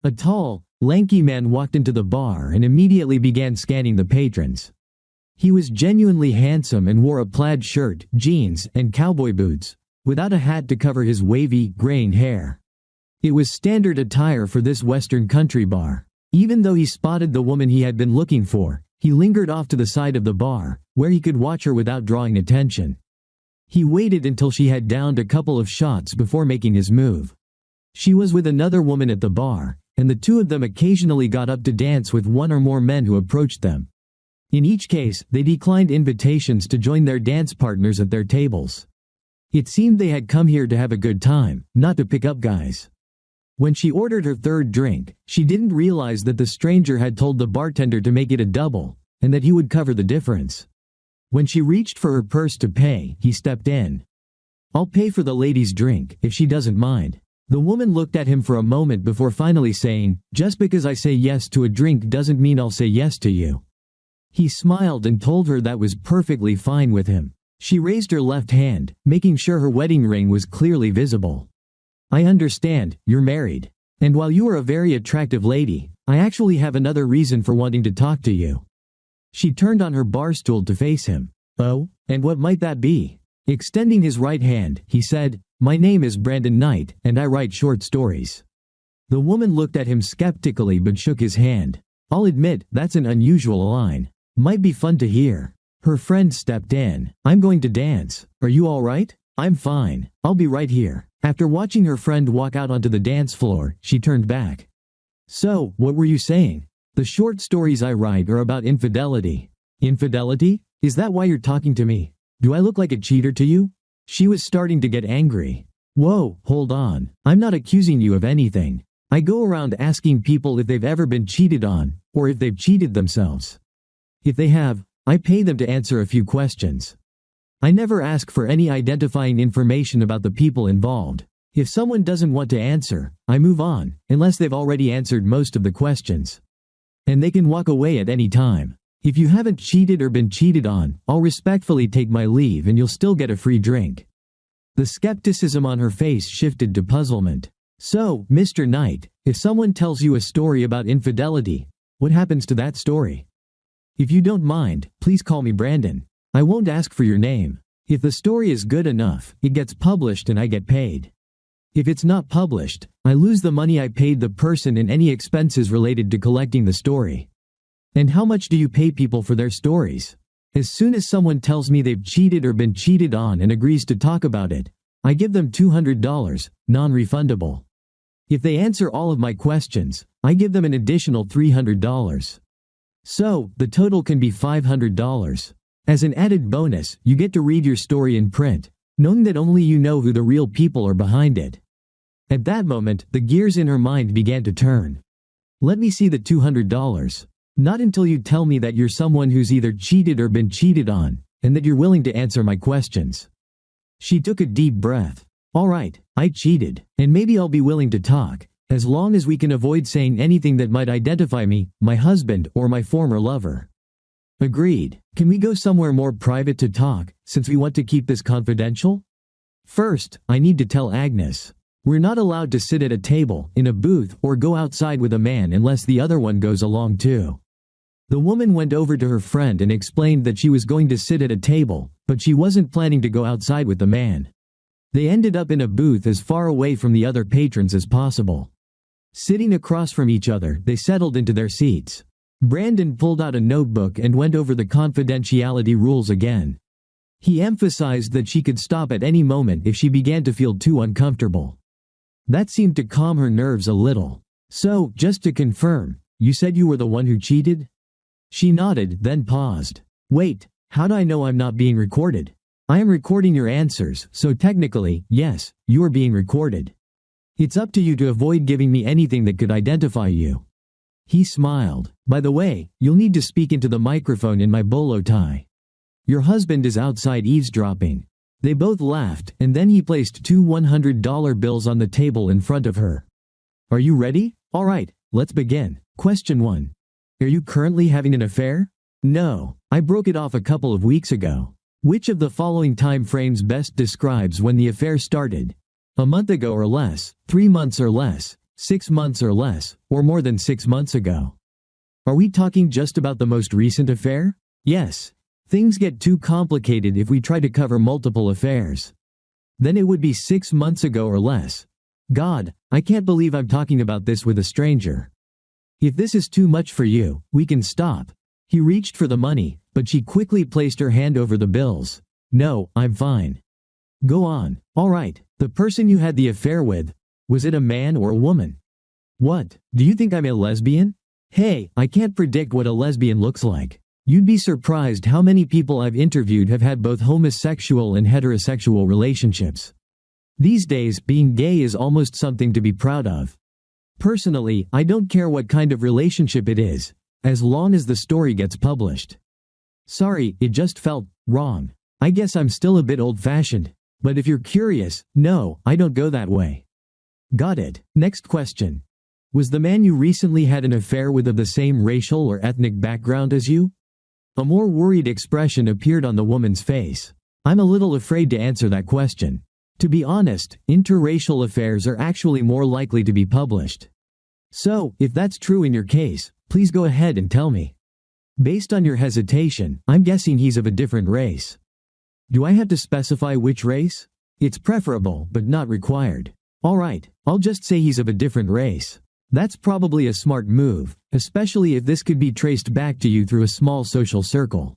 A tall, lanky man walked into the bar and immediately began scanning the patrons. He was genuinely handsome and wore a plaid shirt, jeans, and cowboy boots, without a hat to cover his wavy, graying hair. It was standard attire for this western country bar. Even though he spotted the woman he had been looking for, he lingered off to the side of the bar, where he could watch her without drawing attention. He waited until she had downed a couple of shots before making his move. She was with another woman at the bar, and the two of them occasionally got up to dance with one or more men who approached them. In each case, they declined invitations to join their dance partners at their tables. It seemed they had come here to have a good time, not to pick up guys. When she ordered her third drink, she didn't realize that the stranger had told the bartender to make it a double, and that he would cover the difference. When she reached for her purse to pay, he stepped in. "I'll pay for the lady's drink, if she doesn't mind." The woman looked at him for a moment before finally saying, "Just because I say yes to a drink doesn't mean I'll say yes to you." He smiled and told her that was perfectly fine with him. She raised her left hand, making sure her wedding ring was clearly visible. "I understand, you're married. And while you are a very attractive lady, I actually have another reason for wanting to talk to you." She turned on her bar stool to face him. "Oh, and what might that be?" Extending his right hand, he said, "My name is Brandon Knight, and I write short stories." The woman looked at him skeptically but shook his hand. "I'll admit, that's an unusual line. Might be fun to hear." Her friend stepped in. "I'm going to dance. Are you all right?" "I'm fine. I'll be right here." After watching her friend walk out onto the dance floor, she turned back. "So, what were you saying?" "The short stories I write are about infidelity." "Infidelity? Is that why you're talking to me? Do I look like a cheater to you?" She was starting to get angry. "Whoa, hold on. I'm not accusing you of anything. I go around asking people if they've ever been cheated on, or if they've cheated themselves. If they have, I pay them to answer a few questions. I never ask for any identifying information about the people involved. If someone doesn't want to answer, I move on, unless they've already answered most of the questions. And they can walk away at any time. If you haven't cheated or been cheated on, I'll respectfully take my leave and you'll still get a free drink." The skepticism on her face shifted to puzzlement. "So, Mr. Knight, if someone tells you a story about infidelity, what happens to that story? If you don't mind, please call me Brandon. I won't ask for your name. If the story is good enough, it gets published and I get paid. If it's not published, I lose the money I paid the person and any expenses related to collecting the story." "And how much do you pay people for their stories?" "As soon as someone tells me they've cheated or been cheated on and agrees to talk about it, I give them $200, non-refundable. If they answer all of my questions, I give them an additional $300. So, the total can be $500. As an added bonus, you get to read your story in print, knowing that only you know who the real people are behind it." At that moment, the gears in her mind began to turn. "Let me see the $200. Not until you tell me that you're someone who's either cheated or been cheated on, and that you're willing to answer my questions." She took a deep breath. "All right, I cheated, and maybe I'll be willing to talk, as long as we can avoid saying anything that might identify me, my husband, or my former lover." "Agreed. Can we go somewhere more private to talk, since we want to keep this confidential?" "First, I need to tell Agnes. We're not allowed to sit at a table, in a booth, or go outside with a man unless the other one goes along too." The woman went over to her friend and explained that she was going to sit at a table, but she wasn't planning to go outside with the man. They ended up in a booth as far away from the other patrons as possible. Sitting across from each other, they settled into their seats. Brandon pulled out a notebook and went over the confidentiality rules again. He emphasized that she could stop at any moment if she began to feel too uncomfortable. That seemed to calm her nerves a little. "So, just to confirm, you said you were the one who cheated?" She nodded, then paused. "Wait, how do I know I'm not being recorded?" "I am recording your answers, so technically, yes, you are being recorded. It's up to you to avoid giving me anything that could identify you." He smiled. "By the way, you'll need to speak into the microphone in my bolo tie. Your husband is outside eavesdropping." They both laughed, and then he placed two $100 bills on the table in front of her. "Are you ready? All right, let's begin. Question 1. Are you currently having an affair?" "No, I broke it off a couple of weeks ago." Which of the following time frames best describes when the affair started? A month ago or less, 3 months or less, 6 months or less, or more than 6 months ago? Are we talking just about the most recent affair? Yes. Things get too complicated if we try to cover multiple affairs. Then it would be 6 months ago or less. God, I can't believe I'm talking about this with a stranger. If this is too much for you, we can stop. He reached for the money, but she quickly placed her hand over the bills. No, I'm fine. Go on. All right, the person you had the affair with, was it a man or a woman? What, do you think I'm a lesbian? Hey, I can't predict what a lesbian looks like. You'd be surprised how many people I've interviewed have had both homosexual and heterosexual relationships. These days, being gay is almost something to be proud of. Personally, I don't care what kind of relationship it is, as long as the story gets published. Sorry, it just felt wrong. I guess I'm still a bit old-fashioned, but if you're curious, no, I don't go that way. Got it. Next question. Was the man you recently had an affair with of the same racial or ethnic background as you? A more worried expression appeared on the woman's face. I'm a little afraid to answer that question. To be honest, interracial affairs are actually more likely to be published. So, if that's true in your case, please go ahead and tell me. Based on your hesitation, I'm guessing he's of a different race. Do I have to specify which race? It's preferable, but not required. Alright, I'll just say he's of a different race. That's probably a smart move, especially if this could be traced back to you through a small social circle.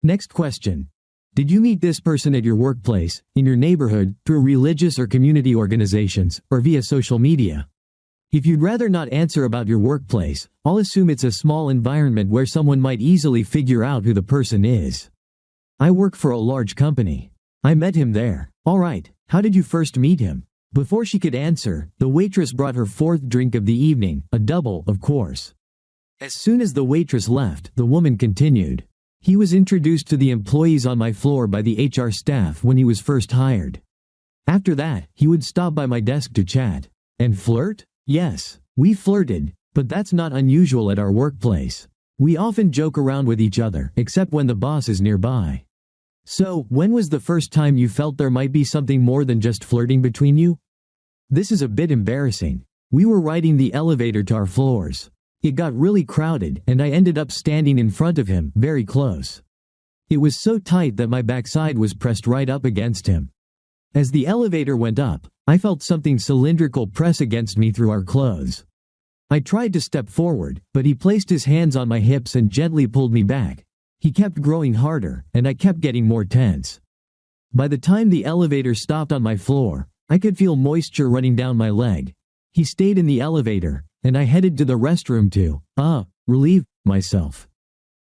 Next question. Did you meet this person at your workplace, in your neighborhood, through religious or community organizations, or via social media? If you'd rather not answer about your workplace, I'll assume it's a small environment where someone might easily figure out who the person is. I work for a large company. I met him there. Alright, how did you first meet him? Before she could answer, the waitress brought her fourth drink of the evening, a double, of course. As soon as the waitress left, the woman continued. He was introduced to the employees on my floor by the HR staff when he was first hired. After that, he would stop by my desk to chat. And flirt? Yes, we flirted, but that's not unusual at our workplace. We often joke around with each other, except when the boss is nearby. So, when was the first time you felt there might be something more than just flirting between you? This is a bit embarrassing. We were riding the elevator to our floors. It got really crowded, and I ended up standing in front of him, very close. It was so tight that my backside was pressed right up against him. As the elevator went up, I felt something cylindrical press against me through our clothes. I tried to step forward, but he placed his hands on my hips and gently pulled me back. He kept growing harder, and I kept getting more tense. By the time the elevator stopped on my floor, I could feel moisture running down my leg. He stayed in the elevator, and I headed to the restroom to, relieve myself.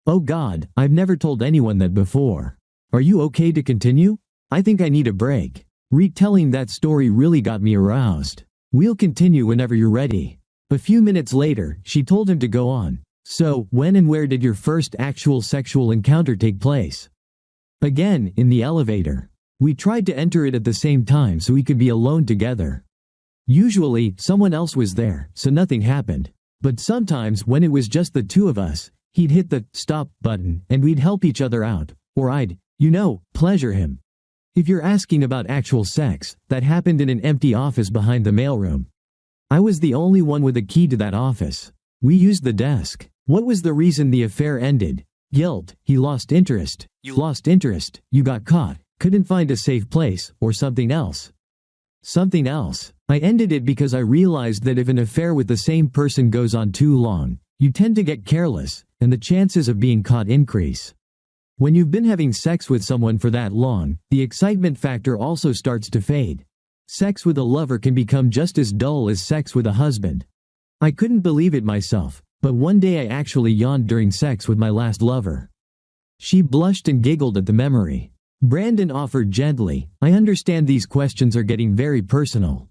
Oh God, I've never told anyone that before. Are you okay to continue? I think I need a break. Retelling that story really got me aroused. We'll continue whenever you're ready. A few minutes later, she told him to go on. So, when and where did your first actual sexual encounter take place? Again, in the elevator. We tried to enter it at the same time so we could be alone together. Usually, someone else was there, so nothing happened. But sometimes, when it was just the two of us, he'd hit the stop button and we'd help each other out, or I'd, pleasure him. If you're asking about actual sex, that happened in an empty office behind the mailroom. I was the only one with a key to that office. We used the desk. What was the reason the affair ended? Guilt. He lost interest. You lost interest. You got caught. Couldn't find a safe place, or something else. Something else. I ended it because I realized that if an affair with the same person goes on too long, you tend to get careless, and the chances of being caught increase. When you've been having sex with someone for that long, the excitement factor also starts to fade. Sex with a lover can become just as dull as sex with a husband. I couldn't believe it myself, but one day I actually yawned during sex with my last lover. She blushed and giggled at the memory. Brandon offered gently, I understand these questions are getting very personal.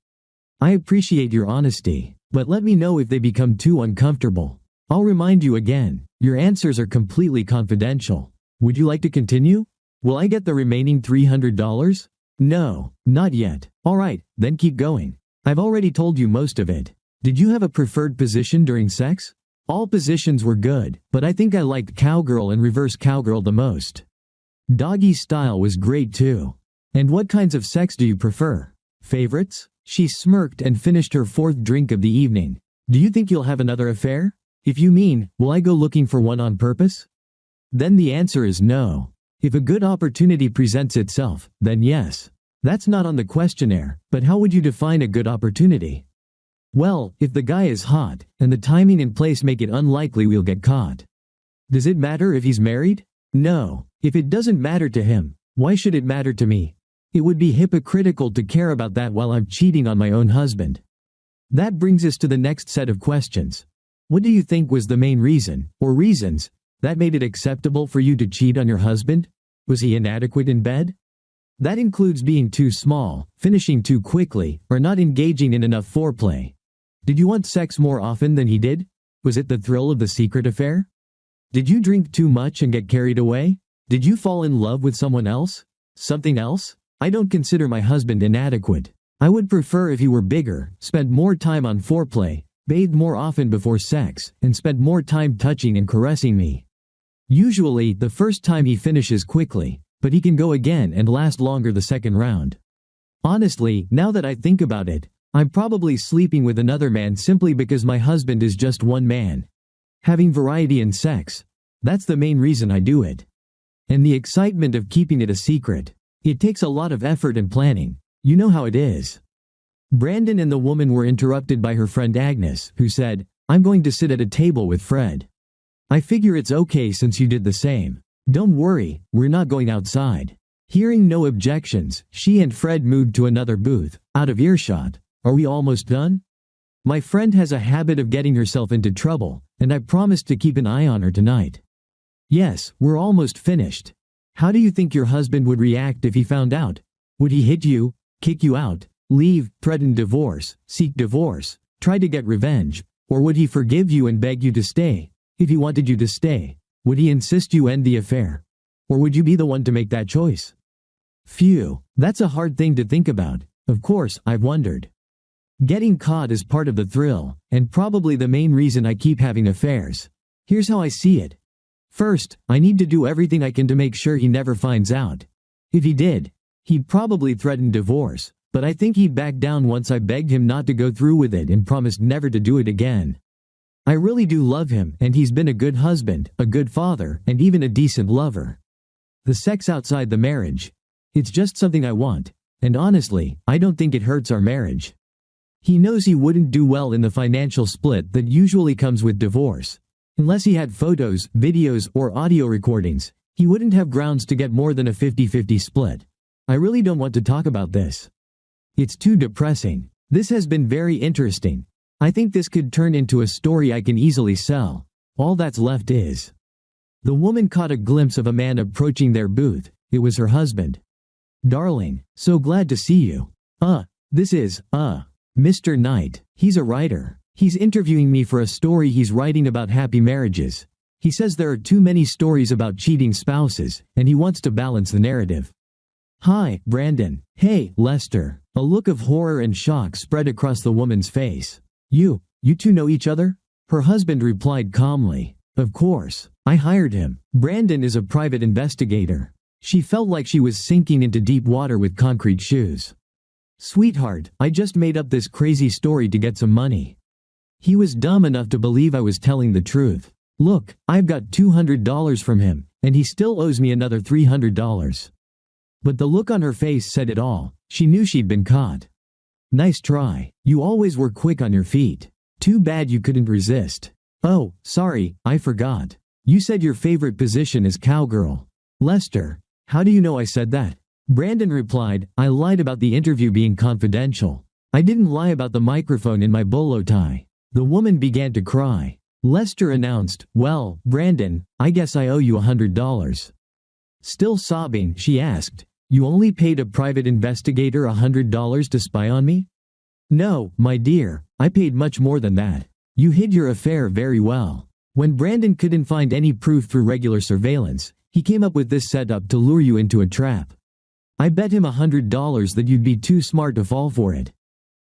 I appreciate your honesty, but let me know if they become too uncomfortable. I'll remind you again, your answers are completely confidential. Would you like to continue? Will I get the remaining $300? No, not yet. Alright, then keep going. I've already told you most of it. Did you have a preferred position during sex? All positions were good, but I think I liked cowgirl and reverse cowgirl the most. Doggy style was great too. And what kinds of sex do you prefer? Favorites? She smirked and finished her fourth drink of the evening. Do you think you'll have another affair? If you mean, will I go looking for one on purpose? Then the answer is no. If a good opportunity presents itself, then yes. That's not on the questionnaire, but how would you define a good opportunity? Well, if the guy is hot, and the timing and place make it unlikely we'll get caught. Does it matter if he's married? No. If it doesn't matter to him, why should it matter to me? It would be hypocritical to care about that while I'm cheating on my own husband. That brings us to the next set of questions. What do you think was the main reason, or reasons, that made it acceptable for you to cheat on your husband? Was he inadequate in bed? That includes being too small, finishing too quickly, or not engaging in enough foreplay. Did you want sex more often than he did? Was it the thrill of the secret affair? Did you drink too much and get carried away? Did you fall in love with someone else? Something else? I don't consider my husband inadequate. I would prefer if he were bigger, spent more time on foreplay, bathed more often before sex, and spent more time touching and caressing me. Usually, the first time he finishes quickly, but he can go again and last longer the second round. Honestly, now that I think about it, I'm probably sleeping with another man simply because my husband is just one man. Having variety in sex, that's the main reason I do it. And the excitement of keeping it a secret. It takes a lot of effort and planning. You know how it is. Brandon and the woman were interrupted by her friend Agnes, who said, "I'm going to sit at a table with Fred. I figure it's okay since you did the same. Don't worry, we're not going outside." Hearing no objections, she and Fred moved to another booth, out of earshot. Are we almost done? My friend has a habit of getting herself into trouble, and I promised to keep an eye on her tonight. Yes, we're almost finished. How do you think your husband would react if he found out? Would he hit you, kick you out, leave, threaten divorce, seek divorce, try to get revenge, or would he forgive you and beg you to stay? If he wanted you to stay, would he insist you end the affair? Or would you be the one to make that choice? Phew, that's a hard thing to think about. Of course, I've wondered. Getting caught is part of the thrill, and probably the main reason I keep having affairs. Here's how I see it. First, I need to do everything I can to make sure he never finds out. If he did, he'd probably threaten divorce, but I think he'd back down once I begged him not to go through with it and promised never to do it again. I really do love him, and he's been a good husband, a good father, and even a decent lover. The sex outside the marriage, it's just something I want, and honestly, I don't think it hurts our marriage. He knows he wouldn't do well in the financial split that usually comes with divorce. Unless he had photos, videos, or audio recordings, he wouldn't have grounds to get more than a 50-50 split. I really don't want to talk about this. It's too depressing. This has been very interesting. I think this could turn into a story I can easily sell. All that's left is. The woman caught a glimpse of a man approaching their booth. It was her husband. "Darling, so glad to see you. This is, Mr. Knight. He's a writer. He's interviewing me for a story he's writing about happy marriages. He says there are too many stories about cheating spouses, and he wants to balance the narrative." "Hi, Brandon." "Hey, Lester." A look of horror and shock spread across the woman's face. You two know each other?" Her husband replied calmly. "Of course. I hired him. Brandon is a private investigator." She felt like she was sinking into deep water with concrete shoes. "Sweetheart, I just made up this crazy story to get some money." He was dumb enough to believe I was telling the truth. "Look, I've got $200 from him, and he still owes me another $300. But the look on her face said it all. She knew she'd been caught. "Nice try. You always were quick on your feet. Too bad you couldn't resist." "Oh, sorry, I forgot. You said your favorite position is cowgirl." "Lester, how do you know I said that?" Brandon replied, "I lied about the interview being confidential. I didn't lie about the microphone in my bolo tie." The woman began to cry. Lester announced, "Well, Brandon, I guess I owe you $100. Still sobbing, she asked, "You only paid a private investigator $100 to spy on me?" "No, my dear, I paid much more than that. You hid your affair very well." When Brandon couldn't find any proof through regular surveillance, he came up with this setup to lure you into a trap. "I bet him $100 that you'd be too smart to fall for it."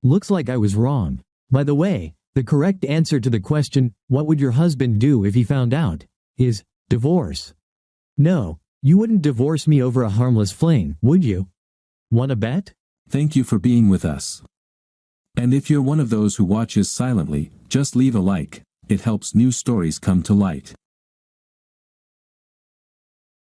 Looks like I was wrong. By the way, the correct answer to the question, "What would your husband do if he found out?" is divorce. No, you wouldn't divorce me over a harmless fling, would you? Wanna bet? Thank you for being with us. And if you're one of those who watches silently, just leave a like. It helps new stories come to light.